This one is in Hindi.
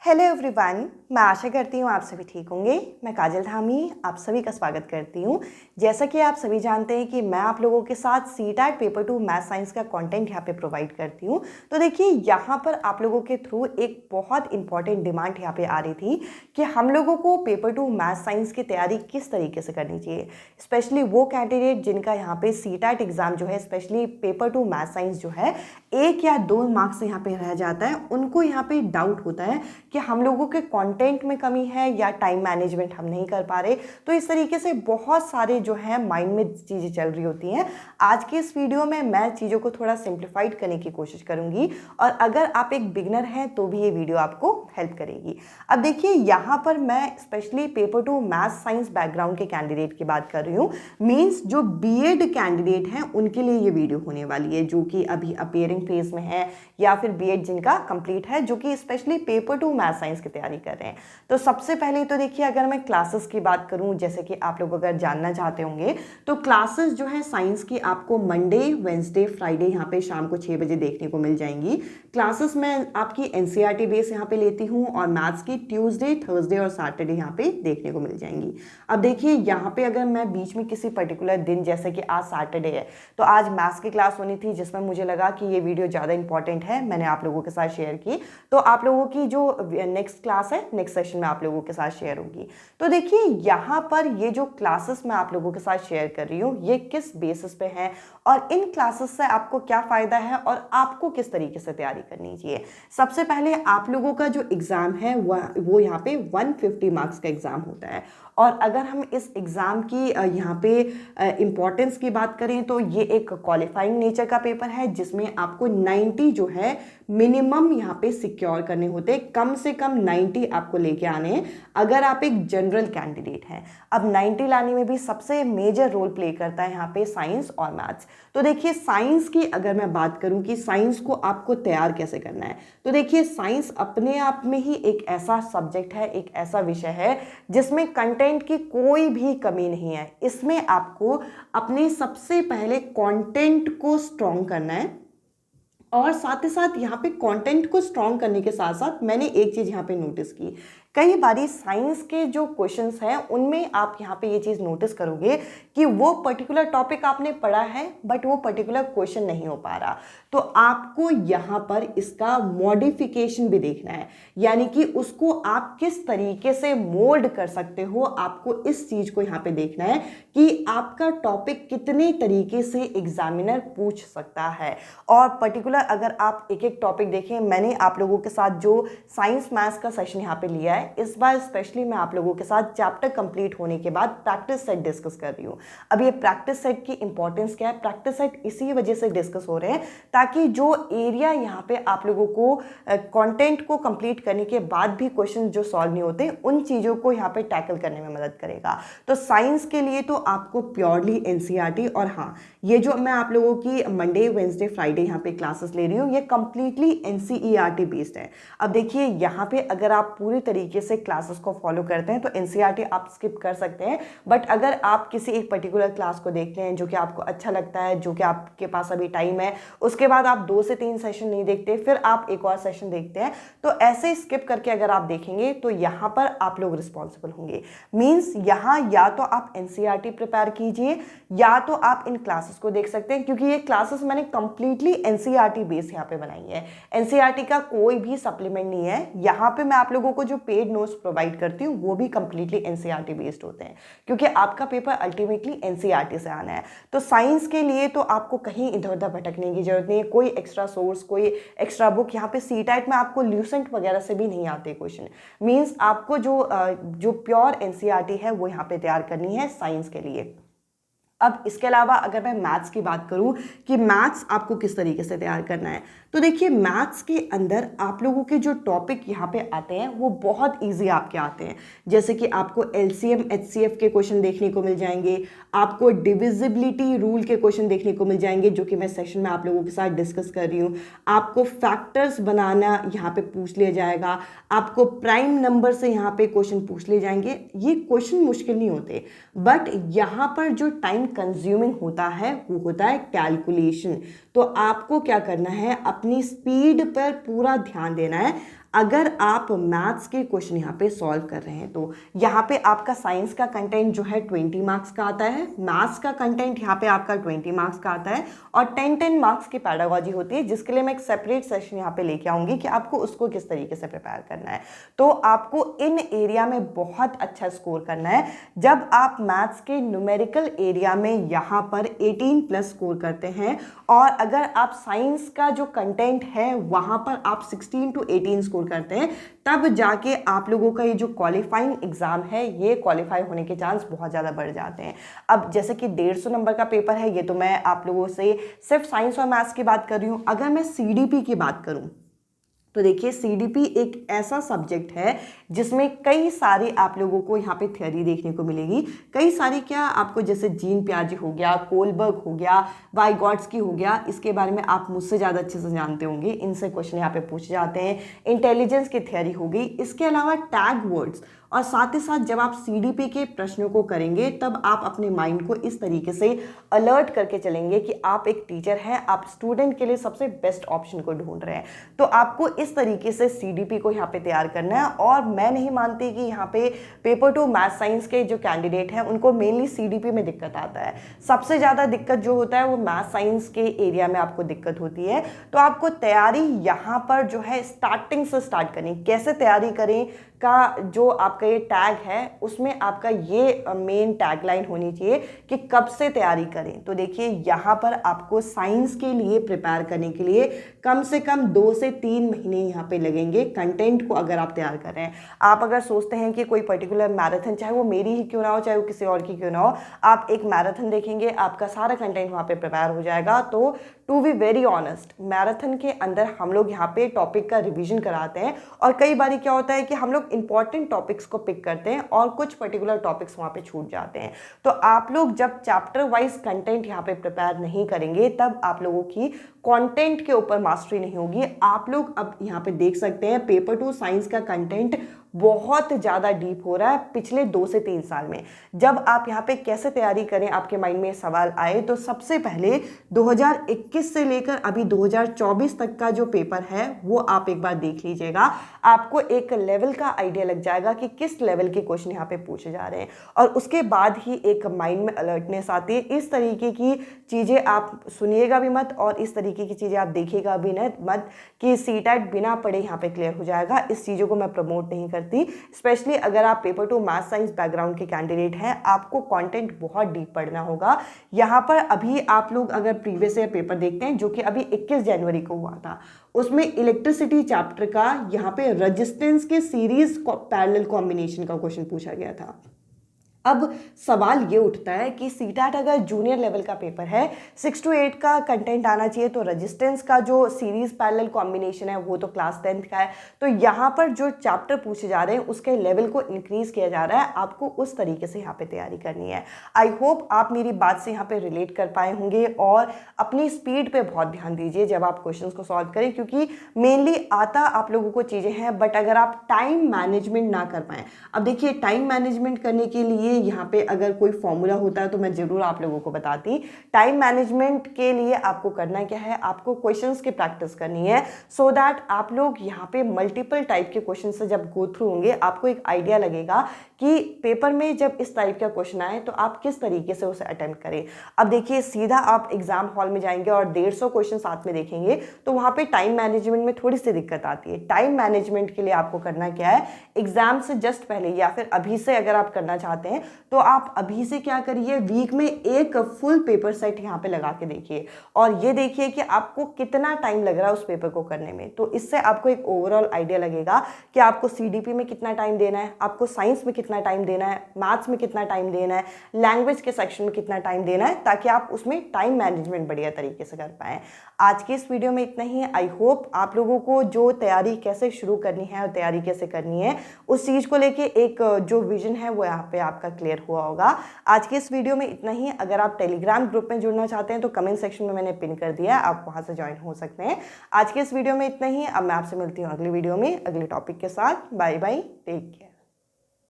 हेलो एवरीवन, मैं आशा करती हूँ आप सभी ठीक होंगे। मैं काजल धामी आप सभी का स्वागत करती हूँ। जैसा कि आप सभी जानते हैं कि मैं आप लोगों के साथ सीटैट पेपर 2 मैथ साइंस का कंटेंट यहाँ पे प्रोवाइड करती हूँ। तो देखिए, यहाँ पर आप लोगों के थ्रू एक बहुत इंपॉर्टेंट डिमांड यहाँ पे आ रही थी कि हम लोगों को पेपर 2 मैथ साइंस की तैयारी किस तरीके से करनी चाहिए। स्पेशली वो कैंडिडेट जिनका यहाँ पे सीटैट एग्ज़ाम जो है, स्पेशली पेपर 2 मैथ साइंस जो है 1 या 2 मार्क्स से यहाँ पे रह जाता है, उनको यहाँ पे डाउट होता है कि हम लोगों के कंटेंट में कमी है या टाइम मैनेजमेंट हम नहीं कर पा रहे। तो इस तरीके से बहुत सारे जो है माइंड में चीज़ें चल रही होती हैं। आज के इस वीडियो में मैं चीज़ों को थोड़ा सिंप्लीफाइड करने की कोशिश करूंगी और अगर आप एक बिगनर हैं तो भी ये वीडियो आपको हेल्प करेगी। अब देखिए, यहाँ पर मैं specially paper 2 math science background के कैंडिडेट की बात कर रही हूँ। मीन्स जो बीएड कैंडिडेट हैं उनके लिए ये वीडियो होने वाली है, जो कि अभी अपियरिंग फेज में है या फिर बीएड जिनका कंप्लीट है, जो कि स्पेशली पेपर 2 मैथ साइंस की तैयारी कर रहे हैं। तो सबसे पहले तो देखिए, अगर मैं क्लासेस की बात करूं, जैसे कि आप लोग अगर जानना चाहते होंगे तो क्लासेस जो है साइंस की आपको मंडे, वेंसडे, फ्राइडे यहाँ पे शाम को 6 बजे देखने को मिल जाएंगी। क्लासेस मैं आपकी एनसीईआरटी बेस यहाँ पे लेती हूँ और मैथ्स की ट्यूसडे, थर्सडे और सैटरडे यहाँ पे देखने को मिल जाएंगी। अब देखिए, यहाँ पे अगर मैं बीच में किसी पर्टिकुलर दिन, जैसे कि आज सैटरडे है तो आज मैथ्स की क्लास होनी थी जिसमें मुझे लगा कि ये वीडियो ज़्यादा इंपॉर्टेंट है, मैंने आप लोगों के साथ शेयर की। तो आप लोगों की जो नेक्स्ट क्लास है, नेक्स्ट सेशन में आप लोगों के साथ शेयर होगी। तो देखिए, यहाँ पर ये जो क्लासेस मैं आप लोगों के साथ शेयर कर रही हूँ ये किस बेसिस पे हैं और इन क्लासेस से आपको क्या फ़ायदा है और आपको किस तरीके से तैयारी करनी चाहिए। सबसे पहले आप लोगों का जो एग्ज़ाम है वो यहाँ पे 150 मार्क्स का एग्ज़ाम होता है। और अगर हम इस एग्ज़ाम की यहाँ पे इम्पॉर्टेंस की बात करें तो ये एक क्वालिफाइंग नेचर का पेपर है जिसमें आपको 90 जो है मिनिमम यहाँ पे सिक्योर करने होते हैं। कम से कम 90 आपको लेके आने हैं अगर आप एक जनरल कैंडिडेट हैं। अब 90 लाने में भी सबसे मेजर रोल प्ले करता है यहाँ पे साइंस और मैथ्स। तो देखिए, साइंस की अगर मैं बात करूँ कि साइंस को आपको तैयार कैसे करना है, तो देखिए, साइंस अपने आप में ही एक ऐसा सब्जेक्ट है, एक ऐसा विषय है जिसमें कंटेंट की कोई भी कमी नहीं है। इसमें आपको अपने सबसे पहले कंटेंट को स्ट्रॉन्ग करना है और साथ ही साथ यहाँ पे कंटेंट को स्ट्रॉन्ग करने के साथ साथ मैंने एक चीज़ यहाँ पे नोटिस की, कई बारी साइंस के जो क्वेश्चंस हैं उनमें आप यहाँ पे ये चीज़ नोटिस करोगे कि वो पर्टिकुलर टॉपिक आपने पढ़ा है बट वो पर्टिकुलर क्वेश्चन नहीं हो पा रहा। तो आपको यहाँ पर इसका मॉडिफिकेशन भी देखना है, यानी कि उसको आप किस तरीके से मोल्ड कर सकते हो। आपको इस चीज़ को यहाँ पे देखना है कि आपका टॉपिक कितने तरीके से एग्जामिनर पूछ सकता है। और पर्टिकुलर अगर आप एक एक टॉपिक देखें, मैंने आप लोगों के साथ जो साइंस मैथ्स का सेशन यहाँ पे लिया है, इस बार स्पेशली मैं आप लोगों के साथ चैप्टर कंप्लीट होने के बाद प्रैक्टिस सेट डिस्कस कर रही हूँ। अब ये प्रैक्टिस सेट की इंपॉर्टेंस क्या है, प्रैक्टिस सेट इसी वजह से डिस्कस हो रहे हैं ताकि जो एरिया यहाँ पे आप लोगों को कंटेंट को कंप्लीट करने के बाद भी क्वेश्चन जो सॉल्व नहीं होते उन चीज़ों को यहाँ पे टैकल करने में मदद करेगा। तो साइंस के लिए तो आपको प्योरली एनसीईआरटी, और हाँ, ये जो मैं आप लोगों की मंडे, वेंसडे, फ्राइडे यहाँ पे क्लासेस ले रही हूँ ये कंप्लीटली एनसीईआरटी बेस्ड है। अब देखिए, यहाँ पे अगर आप पूरी तरीके से क्लासेस को फॉलो करते हैं तो एनसीईआरटी आप स्किप कर सकते हैं, बट अगर आप किसी एक पर्टिकुलर क्लास को देखते हैं जो कि आपको अच्छा लगता है, जो कि आपके पास अभी टाइम है, उसके बाद आप 2 से 3 सेशन नहीं देखते, फिर आप एक और सेशन देखते हैं, तो ऐसे स्किप करके अगर आप देखेंगे तो यहाँ पर आप लोग रिस्पॉन्सिबल होंगे। मीन्स यहाँ या तो आप एनसीईआरटी प्रिपेयर कीजिए या तो आप इन क्लासेस को देख सकते हैं, क्योंकि ये क्लासेस मैंने कंप्लीटली एनसीईआरटी बेस यहाँ पे बनाई है। एनसीईआरटी का कोई भी सप्लीमेंट नहीं है। यहाँ पे मैं आप लोगों को जो पेड नोट्स प्रोवाइड करती हूँ वो भी कंप्लीटली एनसीईआरटी बेस्ड होते हैं, क्योंकि आपका पेपर अल्टीमेटली एनसीईआरटी से आना है। तो साइंस के लिए तो आपको कहीं इधर उधर भटकने की जरूरत नहीं है, कोई एक्स्ट्रा सोर्स, कोई एक्स्ट्रा बुक। यहाँ पे सीटैट में आपको ल्यूसेंट वगैरह से भी नहीं आते क्वेश्चन। मीन्स आपको जो प्योर एनसीईआरटी है वो यहाँ पे तैयार करनी है साइंस के लिए। अब इसके अलावा अगर मैं मैथ्स की बात करूं कि मैथ्स आपको किस तरीके से तैयार करना है, तो देखिए, मैथ्स के अंदर आप लोगों के जो टॉपिक यहाँ पे आते हैं वो बहुत इजी आपके आते हैं। जैसे कि आपको एलसीएम एचसीएफ के क्वेश्चन देखने को मिल जाएंगे, आपको डिविजिबिलिटी रूल के क्वेश्चन देखने को मिल जाएंगे जो कि मैं सेशन में आप लोगों के साथ डिस्कस कर रही हूँ। आपको फैक्टर्स बनाना यहाँ पे पूछ लिया जाएगा, आपको प्राइम नंबर से यहाँ पे क्वेश्चन पूछ लिए जाएंगे। ये क्वेश्चन मुश्किल नहीं होते, बट यहाँ पर जो टाइम कंज्यूमिंग होता है वो होता है कैलकुलेशन। तो आपको क्या करना है, अपनी स्पीड पर पूरा ध्यान देना है। अगर आप मैथ्स के क्वेश्चन यहाँ पे सॉल्व कर रहे हैं तो यहाँ पे आपका साइंस का कंटेंट जो है 20 मार्क्स का आता है, मैथ्स का कंटेंट यहाँ पे आपका 20 मार्क्स का आता है और 10 मार्क्स की पैडागॉजी होती है, जिसके लिए मैं एक सेपरेट सेशन यहाँ पे लेके आऊँगी कि आपको उसको किस तरीके से प्रिपेयर करना है। तो आपको इन एरिया में बहुत अच्छा स्कोर करना है। जब आप मैथ्स के न्यूमेरिकल एरिया में यहाँ पर 18+ स्कोर करते हैं और अगर आप साइंस का जो कंटेंट है वहाँ पर आप 16 to 18 स्कोर करते हैं, तब जाके आप लोगों का ये जो क्वालिफाइंग एग्जाम है ये क्वालिफाई होने के चांस बहुत ज़्यादा बढ़ जाते हैं। अब जैसे कि 150 नंबर का पेपर है, ये तो मैं आप लोगों से सिर्फ साइंस और मैथ्स की बात कर रही हूँ। अगर मैं CDP की बात करूँ तो देखिए CDP एक ऐसा सब्जेक्ट है जिसमें कई सारी आप लोगों को यहाँ पे थ्योरी देखने को मिलेगी। कई सारी क्या आपको, जैसे जीन पियाजे हो गया, कोलबर्ग हो गया, वाइगॉट्स्की हो गया, इसके बारे में आप मुझसे ज़्यादा अच्छे से जानते होंगे, इनसे क्वेश्चन यहाँ पे पूछे जाते हैं। इंटेलिजेंस की थ्योरी हो गई, इसके अलावा टैग वर्ड्स, और साथ ही साथ जब आप CDP के प्रश्नों को करेंगे तब आप अपने माइंड को इस तरीके से अलर्ट करके चलेंगे कि आप एक टीचर हैं, आप स्टूडेंट के लिए सबसे बेस्ट ऑप्शन को ढूंढ रहे हैं। तो आपको इस तरीके से CDP को यहाँ पे तैयार करना है। और मैं नहीं मानती कि यहाँ पे पेपर 2 मैथ साइंस के जो कैंडिडेट हैं उनको मेनली CDP में दिक्कत आता है। सबसे ज़्यादा दिक्कत जो होता है वो मैथ साइंस के एरिया में आपको दिक्कत होती है। तो आपको तैयारी यहाँ पर जो है स्टार्टिंग से स्टार्ट करनी, कैसे तैयारी करें का जो आपका ये टैग है उसमें आपका ये मेन टैग लाइन होनी चाहिए कि कब से तैयारी करें। तो देखिए यहाँ पर आपको साइंस के लिए प्रिपेयर करने के लिए कम से कम 2 से 3 महीने यहाँ पे लगेंगे कंटेंट को अगर आप तैयार कर रहे हैं। आप अगर सोचते हैं कि कोई पर्टिकुलर मैराथन, चाहे वो मेरी ही क्यों ना हो, चाहे वो किसी और की क्यों ना हो, आप एक मैराथन देखेंगे, आपका सारा कंटेंट वहाँ पे प्रिपेयर हो जाएगा। तो to be very honest, marathon के अंदर हम लोग यहाँ पे टॉपिक का रिवीजन कराते हैं और कई बार क्या होता है कि हम लोग इंपॉर्टेंट टॉपिक्स को पिक करते हैं और कुछ पर्टिकुलर टॉपिक्स वहाँ पे छूट जाते हैं। तो आप लोग जब चैप्टर वाइज कंटेंट यहाँ पे प्रिपेयर नहीं करेंगे तब आप लोगों की कंटेंट के ऊपर मास्टरी नहीं होगी। आप लोग अब यहाँ पे देख सकते हैं पेपर 2 साइंस का कंटेंट बहुत ज़्यादा डीप हो रहा है पिछले 2 से 3 साल में। जब आप यहाँ पे कैसे तैयारी करें, आपके माइंड में सवाल आए तो सबसे पहले 2021 से लेकर अभी 2024 तक का जो पेपर है वो आप एक बार देख लीजिएगा। आपको एक लेवल का आइडिया लग जाएगा कि किस लेवल के क्वेश्चन यहाँ पे पूछे जा रहे हैं और उसके बाद ही एक माइंड में अलर्टनेस आती है। इस तरीके की चीज़ें आप सुनिएगा भी मत और इस तरीके की चीज़ें आप देखिएगा भी मत कि CTET बिना पढ़े यहाँ पे क्लियर हो जाएगा। इस चीज़ों को मैं प्रमोट नहीं करती। स्पेशली अगर आप पेपर 2 मैथ साइंस बैकग्राउंड के कैंडिडेट हैं, आपको कंटेंट बहुत डीप पढ़ना होगा। यहाँ पर अभी आप लोग अगर प्रीवियस ईयर पेपर देखते हैं जो कि अभी 21 जनवरी को हुआ था, उसमें इलेक्ट्रिसिटी चैप्टर का यहाँ पे रेजिस्टेंस के सीरीज पैरेलल कॉम्बिनेशन का क्वेश्चन पूछा गया था। अब सवाल ये उठता है कि CTET अगर जूनियर लेवल का पेपर है, 6 to 8 का कंटेंट आना चाहिए, तो रेजिस्टेंस का जो सीरीज पैरेलल कॉम्बिनेशन है वो तो क्लास 10th का है। तो यहाँ पर जो चैप्टर पूछे जा रहे हैं उसके लेवल को इंक्रीज किया जा रहा है, आपको उस तरीके से यहाँ पे तैयारी करनी है। आई होप आप मेरी बात से यहाँ पे रिलेट कर पाए होंगे और अपनी स्पीड पे बहुत ध्यान दीजिए जब आप क्वेश्चन को सॉल्व करें, क्योंकि मेनली आता आप लोगों को चीज़ें हैं, बट अगर आप टाइम मैनेजमेंट ना कर पाएँ। अब देखिए टाइम मैनेजमेंट करने के लिए यहाँ पे अगर कोई फॉर्मूला होता है तो मैं जरूर आप लोगों को बताती। टाइम मैनेजमेंट के लिए आपको करना क्या है, आपको क्वेश्चंस की प्रैक्टिस करनी है सो दैट आप लोग यहाँ पे मल्टीपल टाइप के क्वेश्चन से जब गो थ्रू होंगे आपको एक आइडिया लगेगा कि पेपर में जब इस टाइप का क्वेश्चन आए तो आप किस तरीके से उसे अटेम्प्ट करें। अब देखिए सीधा आप एग्जाम हॉल में जाएंगे और 150 क्वेश्चन साथ में देखेंगे तो वहाँ पे टाइम मैनेजमेंट में थोड़ी सी दिक्कत आती है। टाइम मैनेजमेंट के लिए आपको करना क्या है, एग्जाम से जस्ट पहले या फिर अभी से अगर आप करना चाहते हैं तो आप अभी से क्या करिए, वीक में एक फुल पेपर सेट यहाँ पे लगा के देखिए और ये देखिए कि आपको कितना टाइम लग रहा है उस पेपर को करने में। तो इससे आपको एक ओवरऑल आइडिया लगेगा कि आपको CDP में कितना टाइम देना है, आपको साइंस में कितना टाइम देना है, मैथ्स में कितना टाइम देना है, लैंग्वेज के सेक्शन में कितना टाइम देना है, ताकि आप उसमें टाइम मैनेजमेंट बढ़िया तरीके से कर पाएँ। आज की इस वीडियो में इतना ही। आई होप आप लोगों को जो तैयारी कैसे शुरू करनी है और तैयारी कैसे करनी है उस चीज़ को लेके एक जो विजन है वो यहाँ पे आपका क्लियर हुआ होगा। आज की इस वीडियो में इतना ही। अगर आप टेलीग्राम ग्रुप में जुड़ना चाहते हैं तो कमेंट सेक्शन में मैंने पिन कर दिया है, आप वहाँ से ज्वाइन हो सकते हैं। आज की इस वीडियो में इतना ही। अब मैं आपसे मिलती हूँ अगली वीडियो में अगले टॉपिक के साथ। Bye bye, take care.